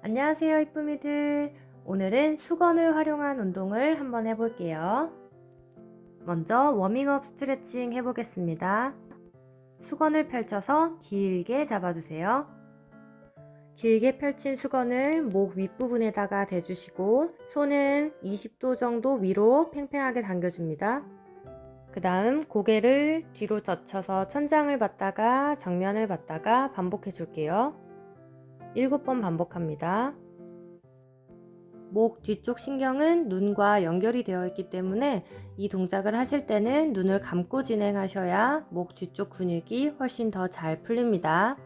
안녕하세요, 이쁨이들. 오늘은 수건을 활용한 운동을 한번 해볼게요. 먼저 워밍업 스트레칭 해보겠습니다. 수건을 펼쳐서 길게 잡아주세요. 길게 펼친 수건을 목 윗부분에다가 대주시고 손은 20도 정도 위로 팽팽하게 당겨줍니다. 그 다음 고개를 뒤로 젖혀서 천장을 봤다가 정면을 봤다가 반복해 줄게요. 7번 반복합니다. 목 뒤쪽 신경은 눈과 연결이 되어 있기 때문에 이 동작을 하실 때는 눈을 감고 진행하셔야 목 뒤쪽 근육이 훨씬 더 잘 풀립니다.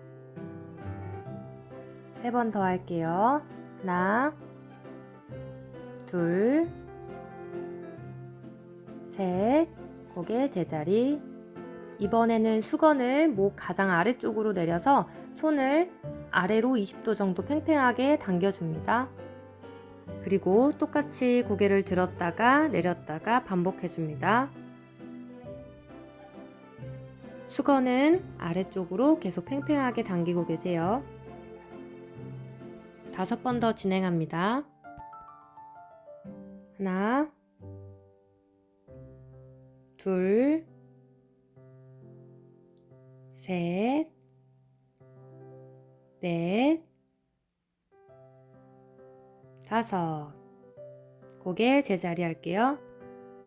3번 더 할게요. 하나, 둘, 셋, 고개 제자리. 이번에는 수건을 목 가장 아래쪽으로 내려서 손을 아래로 20도 정도 팽팽하게 당겨줍니다. 그리고 똑같이 고개를 들었다가 내렸다가 반복해줍니다. 수건은 아래쪽으로 계속 팽팽하게 당기고 계세요. 5번 더 진행합니다. 하나, 둘, 셋, 넷, 5. 고개 제자리 할게요.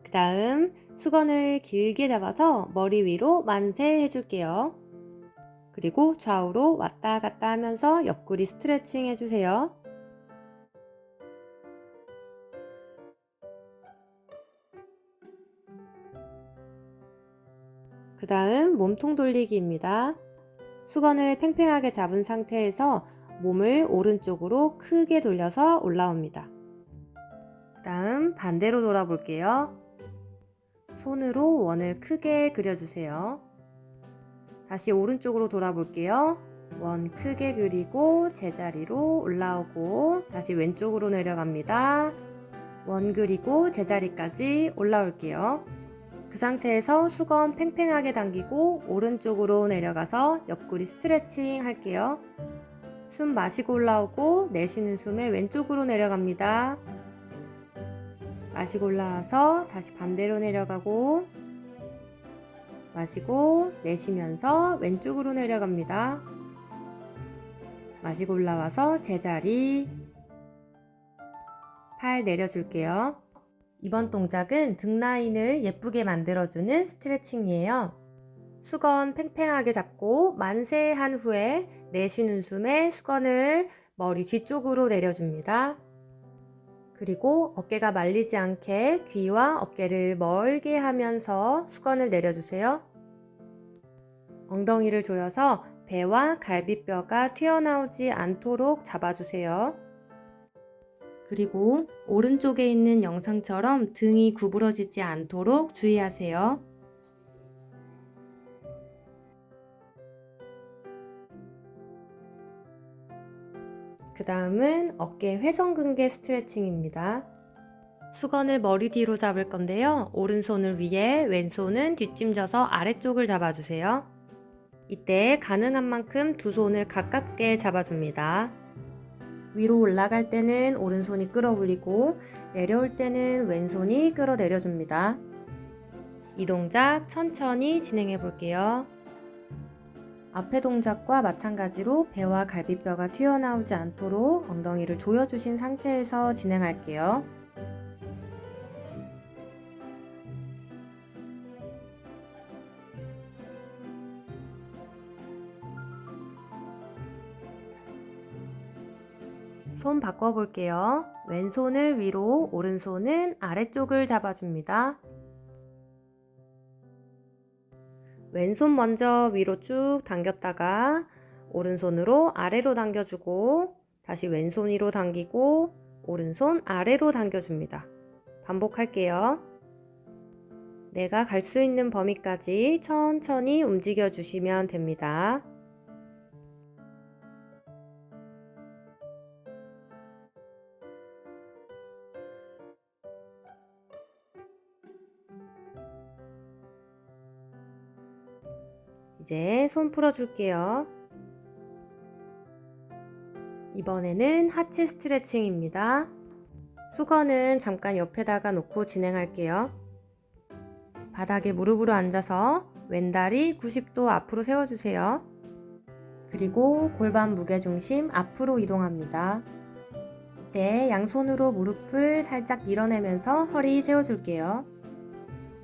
그 다음 수건을 길게 잡아서 머리 위로 만세 해줄게요. 그리고 좌우로 왔다 갔다 하면서 옆구리 스트레칭 해주세요. 그 다음 몸통 돌리기입니다. 수건을 팽팽하게 잡은 상태에서 몸을 오른쪽으로 크게 돌려서 올라옵니다. 그 다음 반대로 돌아볼게요. 손으로 원을 크게 그려주세요. 다시 오른쪽으로 돌아볼게요. 원 크게 그리고 제자리로 올라오고 다시 왼쪽으로 내려갑니다. 원 그리고 제자리까지 올라올게요. 그 상태에서 수건 팽팽하게 당기고 오른쪽으로 내려가서 옆구리 스트레칭 할게요. 숨 마시고 올라오고 내쉬는 숨에 왼쪽으로 내려갑니다. 마시고 올라와서 다시 반대로 내려가고 마시고 내쉬면서 왼쪽으로 내려갑니다. 마시고 올라와서 제자리. 팔 내려줄게요. 이번 동작은 등 라인을 예쁘게 만들어주는 스트레칭이에요. 수건 팽팽하게 잡고 만세한 후에 내쉬는 숨에 수건을 머리 뒤쪽으로 내려줍니다. 그리고 어깨가 말리지 않게 귀와 어깨를 멀게 하면서 수건을 내려주세요. 엉덩이를 조여서 배와 갈비뼈가 튀어나오지 않도록 잡아주세요. 그리고 오른쪽에 있는 영상처럼 등이 구부러지지 않도록 주의하세요. 그 다음은 어깨 회전근개 스트레칭입니다. 수건을 머리 뒤로 잡을 건데요. 오른손을 위에 왼손은 뒷짐져서 아래쪽을 잡아주세요. 이때 가능한 만큼 두 손을 가깝게 잡아줍니다. 위로 올라갈 때는 오른손이 끌어올리고 내려올 때는 왼손이 끌어내려줍니다. 이 동작 천천히 진행해 볼게요. 앞의 동작과 마찬가지로 배와 갈비뼈가 튀어나오지 않도록 엉덩이를 조여주신 상태에서 진행할게요. 손 바꿔볼게요. 왼손을 위로, 오른손은 아래쪽을 잡아줍니다. 왼손 먼저 위로 쭉 당겼다가 오른손으로 아래로 당겨주고 다시 왼손 위로 당기고 오른손 아래로 당겨줍니다. 반복할게요. 내가 갈 수 있는 범위까지 천천히 움직여 주시면 됩니다. 이제 손 풀어줄게요. 이번에는 하체 스트레칭입니다. 수건은 잠깐 옆에다가 놓고 진행할게요. 바닥에 무릎으로 앉아서 왼다리 90도 앞으로 세워주세요. 그리고 골반 무게중심 앞으로 이동합니다. 이때 양손으로 무릎을 살짝 밀어내면서 허리 세워줄게요.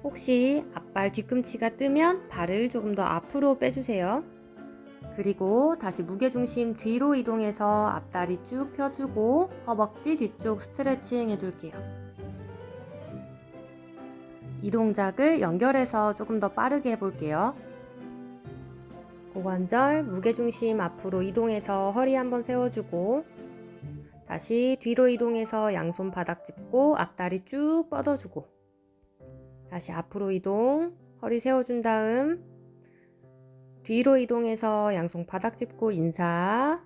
혹시 앞발 뒤꿈치가 뜨면 발을 조금 더 앞으로 빼주세요. 그리고 다시 무게중심 뒤로 이동해서 앞다리 쭉 펴주고 허벅지 뒤쪽 스트레칭 해줄게요. 이 동작을 연결해서 조금 더 빠르게 해볼게요. 고관절 무게중심 앞으로 이동해서 허리 한번 세워주고 다시 뒤로 이동해서 양손 바닥 짚고 앞다리 쭉 뻗어주고 다시 앞으로 이동 허리 세워준 다음 뒤로 이동해서 양손 바닥 짚고 인사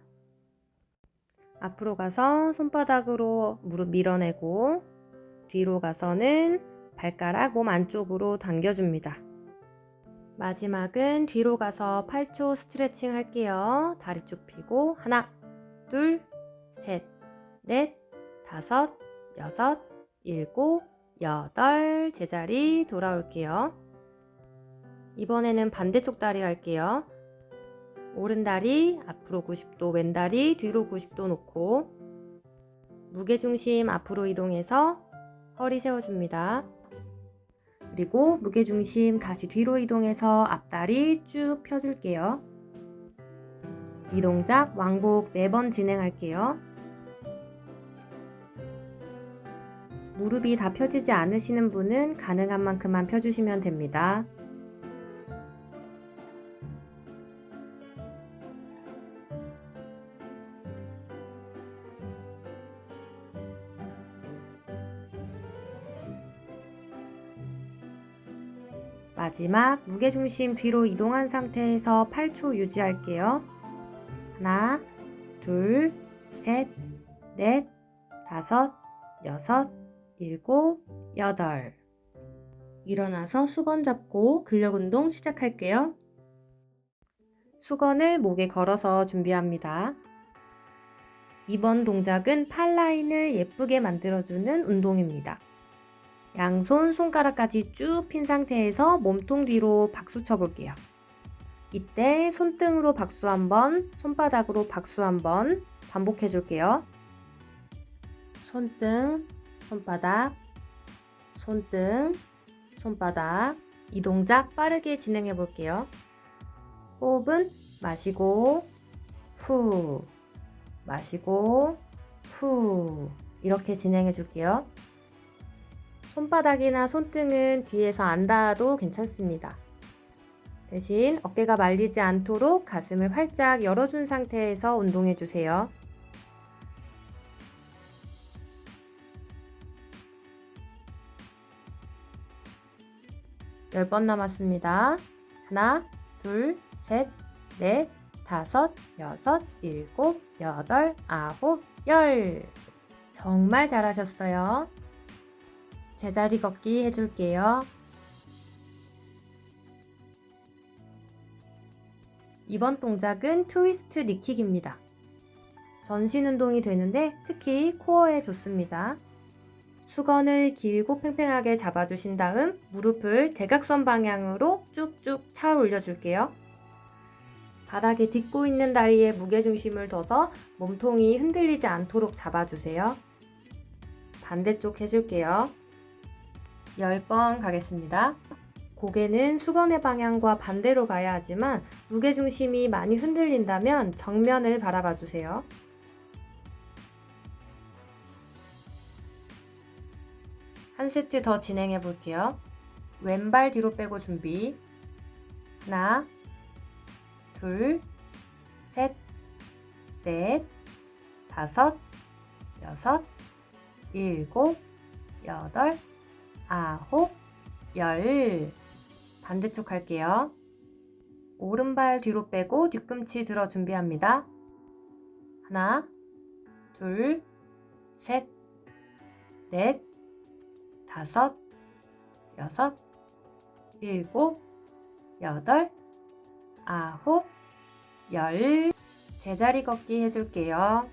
앞으로 가서 손바닥으로 무릎 밀어내고 뒤로 가서는 발가락 몸 안쪽으로 당겨줍니다. 마지막은 뒤로 가서 8초 스트레칭 할게요. 다리 쭉 펴고 하나, 둘, 셋, 넷, 다섯, 여섯, 일곱, 여덟 제자리 돌아올게요. 이번에는 반대쪽 다리 할게요. 오른 다리 앞으로 90도, 왼 다리 뒤로 90도 놓고 무게중심 앞으로 이동해서 허리 세워줍니다. 그리고 무게중심 다시 뒤로 이동해서 앞다리 쭉 펴줄게요. 이 동작 왕복 4번 진행할게요. 무릎이 다 펴지지 않으시는 분은 가능한 만큼만 펴주시면 됩니다. 마지막 무게중심 뒤로 이동한 상태에서 8초 유지할게요. 하나, 둘, 셋, 넷, 다섯, 여섯, 일곱, 여덟. 일어나서 수건 잡고 근력 운동 시작할게요. 수건을 목에 걸어서 준비합니다. 이번 동작은 팔 라인을 예쁘게 만들어주는 운동입니다. 양손 손가락까지 쭉 핀 상태에서 몸통 뒤로 박수 쳐볼게요. 이때 손등으로 박수 한번, 손바닥으로 박수 한번 반복해 줄게요. 손등, 손바닥, 손등, 손바닥. 이 동작 빠르게 진행해 볼게요. 호흡은 마시고 후, 마시고 후 이렇게 진행해 줄게요. 손바닥이나 손등은 뒤에서 안 닿아도 괜찮습니다. 대신 어깨가 말리지 않도록 가슴을 활짝 열어준 상태에서 운동해 주세요. 열 번 남았습니다. 하나, 둘, 셋, 넷, 다섯, 여섯, 일곱, 여덟, 아홉, 열. 정말 잘하셨어요. 제자리 걷기 해줄게요. 이번 동작은 트위스트 니킥입니다. 전신 운동이 되는데 특히 코어에 좋습니다. 수건을 길고 팽팽하게 잡아주신 다음 무릎을 대각선 방향으로 쭉쭉 차 올려줄게요. 바닥에 딛고 있는 다리에 무게중심을 둬서 몸통이 흔들리지 않도록 잡아주세요. 반대쪽 해줄게요. 10번 가겠습니다. 고개는 수건의 방향과 반대로 가야 하지만 무게중심이 많이 흔들린다면 정면을 바라봐 주세요. 한 세트 더 진행해 볼게요. 왼발 뒤로 빼고 준비. 하나, 둘, 셋, 넷, 다섯, 여섯, 일곱, 여덟, 아홉, 열. 반대쪽 할게요. 오른발 뒤로 빼고 뒤꿈치 들어 준비합니다. 하나, 둘, 셋, 넷, 다섯, 여섯, 일곱, 여덟, 아홉, 열. 제자리 걷기 해줄게요.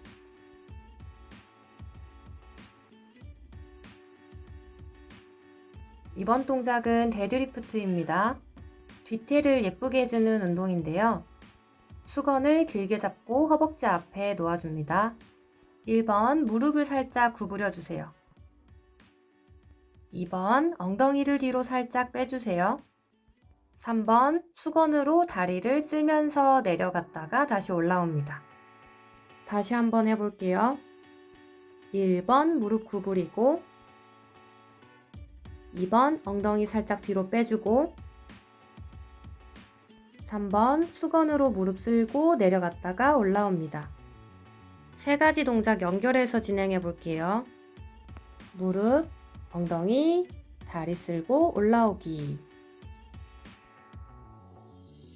이번 동작은 데드리프트입니다. 뒤태를 예쁘게 해주는 운동인데요. 수건을 길게 잡고 허벅지 앞에 놓아줍니다. 1번 무릎을 살짝 구부려 주세요. 2번 엉덩이를 뒤로 살짝 빼주세요. 3번 수건으로 다리를 쓸면서 내려갔다가 다시 올라옵니다. 다시 한번 해볼게요. 1번 무릎 구부리고 2번 엉덩이 살짝 뒤로 빼주고 3번 수건으로 무릎 쓸고 내려갔다가 올라옵니다. 세 가지 동작 연결해서 진행해 볼게요. 무릎, 엉덩이, 다리 쓸고 올라오기.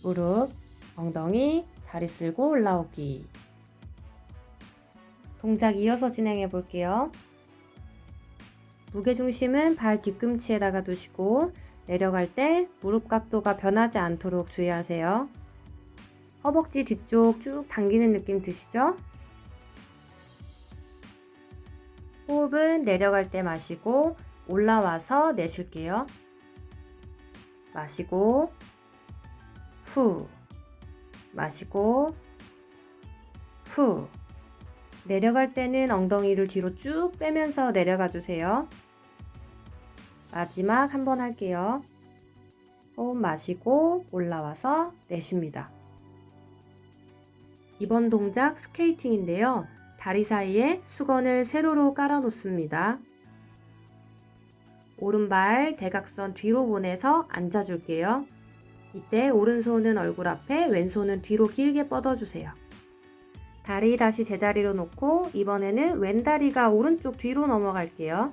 무릎, 엉덩이, 다리 쓸고 올라오기. 동작 이어서 진행해 볼게요. 무게중심은 발 뒤꿈치에다가 두시고 내려갈 때 무릎 각도가 변하지 않도록 주의하세요. 허벅지 뒤쪽 쭉 당기는 느낌 드시죠? 호흡은 내려갈 때 마시고 올라와서 내쉴게요. 마시고 후, 마시고 후. 내려갈 때는 엉덩이를 뒤로 쭉 빼면서 내려가 주세요. 마지막 한 번 할게요. 호흡 마시고 올라와서 내쉽니다. 이번 동작 스케이팅인데요. 다리 사이에 수건을 세로로 깔아 놓습니다. 오른발 대각선 뒤로 보내서 앉아줄게요. 이때 오른손은 얼굴 앞에, 왼손은 뒤로 길게 뻗어주세요. 다리 다시 제자리로 놓고 이번에는 왼다리가 오른쪽 뒤로 넘어갈게요.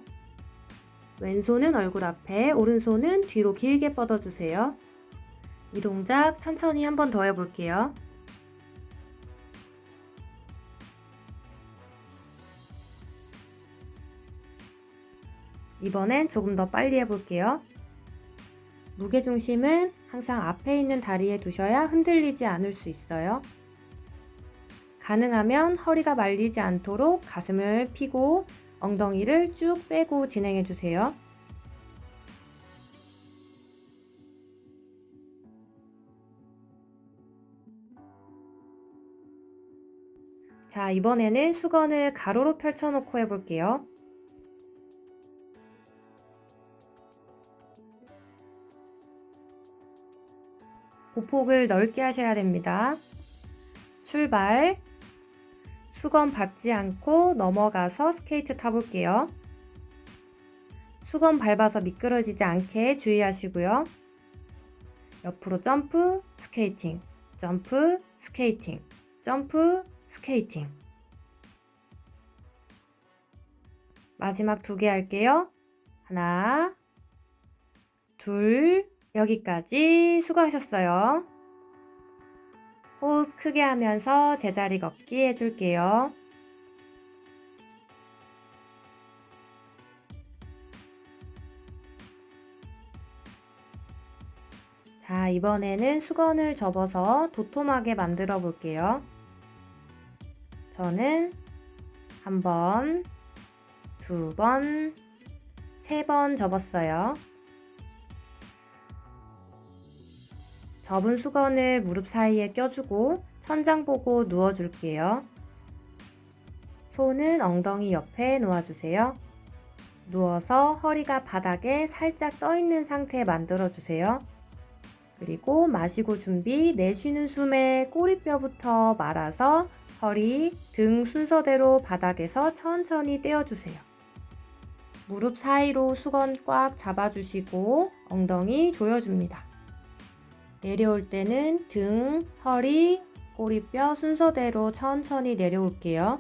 왼손은 얼굴 앞에, 오른손은 뒤로 길게 뻗어주세요. 이 동작 천천히 한 번 더 해볼게요. 이번엔 조금 더 빨리 해볼게요. 무게중심은 항상 앞에 있는 다리에 두셔야 흔들리지 않을 수 있어요. 가능하면 허리가 말리지 않도록 가슴을 펴고 엉덩이를 쭉 빼고 진행해 주세요. 자, 이번에는 수건을 가로로 펼쳐놓고 해볼게요. 보폭을 넓게 하셔야 됩니다. 출발! 수건 밟지 않고 넘어가서 스케이트 타볼게요. 수건 밟아서 미끄러지지 않게 주의하시고요. 옆으로 점프, 스케이팅, 점프, 스케이팅, 점프, 스케이팅. 마지막 2개 할게요. 하나, 둘, 여기까지 수고하셨어요. 호흡 크게 하면서 제자리 걷기 해줄게요. 자, 이번에는 수건을 접어서 도톰하게 만들어 볼게요. 저는 1번, 2번, 3번 접었어요. 접은 수건을 무릎 사이에 껴주고 천장 보고 누워줄게요. 손은 엉덩이 옆에 놓아주세요. 누워서 허리가 바닥에 살짝 떠있는 상태 만들어주세요. 그리고 마시고 준비, 내쉬는 숨에 꼬리뼈부터 말아서 허리, 등 순서대로 바닥에서 천천히 떼어주세요. 무릎 사이로 수건 꽉 잡아주시고 엉덩이 조여줍니다. 내려올 때는 등, 허리, 꼬리뼈 순서대로 천천히 내려올게요.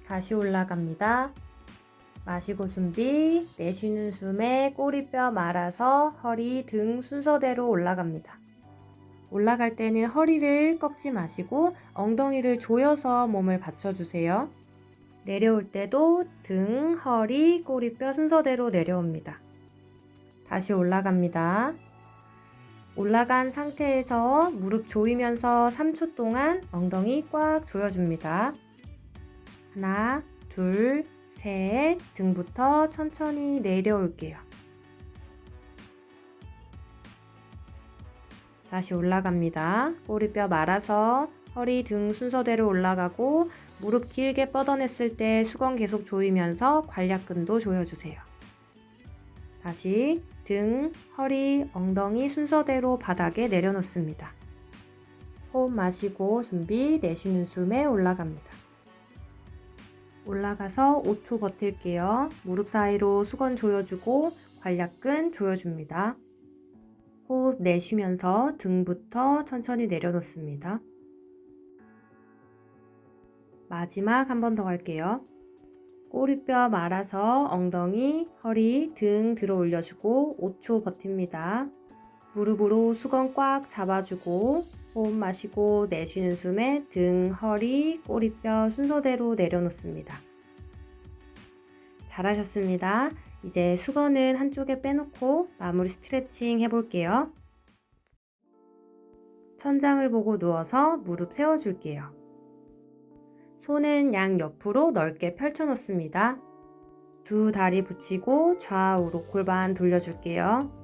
다시 올라갑니다. 마시고 준비, 내쉬는 숨에 꼬리뼈 말아서 허리, 등 순서대로 올라갑니다. 올라갈 때는 허리를 꺾지 마시고 엉덩이를 조여서 몸을 받쳐주세요. 내려올 때도 등, 허리, 꼬리뼈 순서대로 내려옵니다. 다시 올라갑니다. 올라간 상태에서 무릎 조이면서 3초 동안 엉덩이 꽉 조여줍니다. 하나, 둘, 셋, 등부터 천천히 내려올게요. 다시 올라갑니다. 꼬리뼈 말아서 허리 등 순서대로 올라가고 무릎 길게 뻗어냈을 때 수건 계속 조이면서 관략근도 조여주세요. 다시 등, 허리, 엉덩이 순서대로 바닥에 내려놓습니다. 호흡 마시고 준비, 내쉬는 숨에 올라갑니다. 올라가서 5초 버틸게요. 무릎 사이로 수건 조여주고 관략근 조여줍니다. 호흡 내쉬면서 등부터 천천히 내려놓습니다. 마지막 한 번 더 갈게요. 꼬리뼈 말아서 엉덩이, 허리, 등 들어 올려주고 5초 버팁니다. 무릎으로 수건 꽉 잡아주고 호흡 마시고 내쉬는 숨에 등, 허리, 꼬리뼈 순서대로 내려놓습니다. 잘하셨습니다. 이제 수건은 한쪽에 빼놓고 마무리 스트레칭 해볼게요. 천장을 보고 누워서 무릎 세워줄게요. 손은 양옆으로 넓게 펼쳐놓습니다. 두 다리 붙이고 좌우로 골반 돌려줄게요.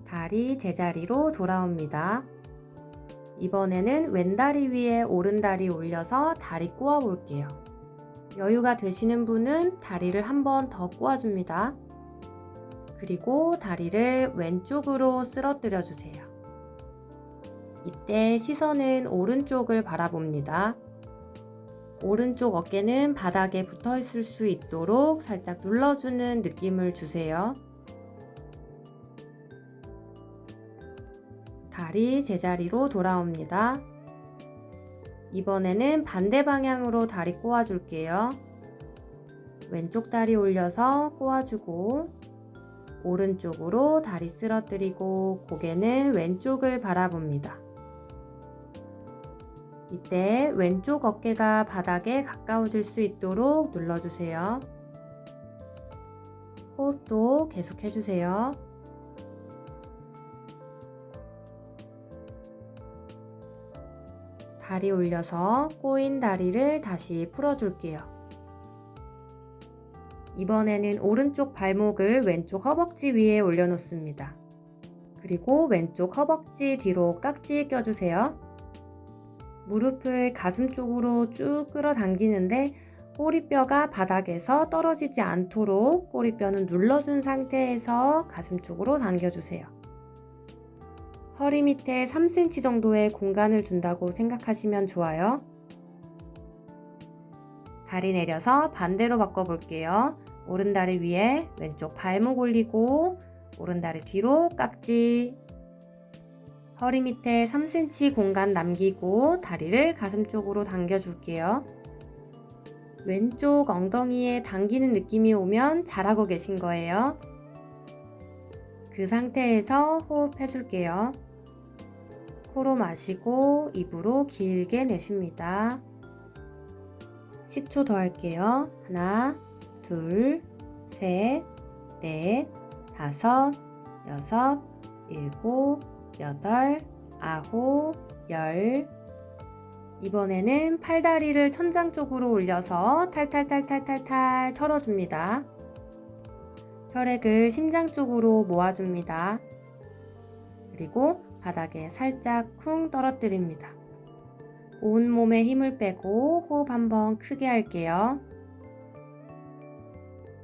다리 제자리로 돌아옵니다. 이번에는 왼다리 위에 오른다리 올려서 다리 꼬아 볼게요. 여유가 되시는 분은 다리를 한 번 더 꼬아줍니다. 그리고 다리를 왼쪽으로 쓰러뜨려 주세요. 이때 시선은 오른쪽을 바라봅니다. 오른쪽 어깨는 바닥에 붙어 있을 수 있도록 살짝 눌러주는 느낌을 주세요. 다리 제자리로 돌아옵니다. 이번에는 반대 방향으로 다리 꼬아줄게요. 왼쪽 다리 올려서 꼬아주고 오른쪽으로 다리 쓰러뜨리고 고개는 왼쪽을 바라봅니다. 이때 왼쪽 어깨가 바닥에 가까워질 수 있도록 눌러주세요. 호흡도 계속 해주세요. 다리 올려서 꼬인 다리를 다시 풀어줄게요. 이번에는 오른쪽 발목을 왼쪽 허벅지 위에 올려놓습니다. 그리고 왼쪽 허벅지 뒤로 깍지 껴주세요. 무릎을 가슴 쪽으로 쭉 끌어당기는데 꼬리뼈가 바닥에서 떨어지지 않도록 꼬리뼈는 눌러준 상태에서 가슴 쪽으로 당겨주세요. 허리 밑에 3cm 정도의 공간을 둔다고 생각하시면 좋아요. 다리 내려서 반대로 바꿔볼게요. 오른다리 위에 왼쪽 발목 올리고 오른다리 뒤로 깍지. 허리 밑에 3cm 공간 남기고 다리를 가슴 쪽으로 당겨줄게요. 왼쪽 엉덩이에 당기는 느낌이 오면 잘하고 계신 거예요. 그 상태에서 호흡해줄게요. 코로 마시고 입으로 길게 내쉽니다. 10초 더 할게요. 하나, 둘, 셋, 넷, 다섯, 여섯, 일곱, 여덟, 아홉, 열. 이번에는 팔다리를 천장 쪽으로 올려서 탈탈탈탈탈탈 털어줍니다. 혈액을 심장 쪽으로 모아줍니다. 그리고 바닥에 살짝 쿵 떨어뜨립니다. 온몸에 힘을 빼고 호흡 한번 크게 할게요.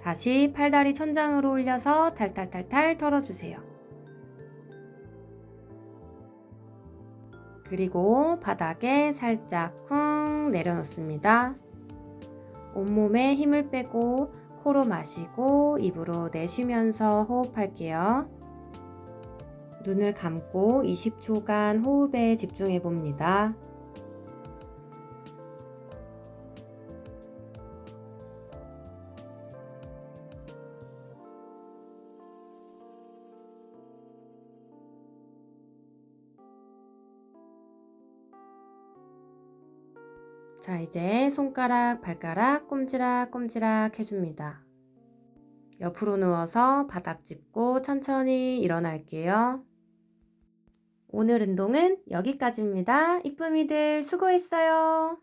다시 팔다리 천장으로 올려서 탈탈탈탈 털어주세요. 그리고 바닥에 살짝 쿵 내려놓습니다. 온몸에 힘을 빼고 코로 마시고 입으로 내쉬면서 호흡할게요. 눈을 감고 20초간 호흡에 집중해 봅니다. 자, 이제 손가락, 발가락 꼼지락꼼지락 해줍니다. 옆으로 누워서 바닥 짚고 천천히 일어날게요. 오늘 운동은 여기까지입니다. 이쁨이들 수고했어요.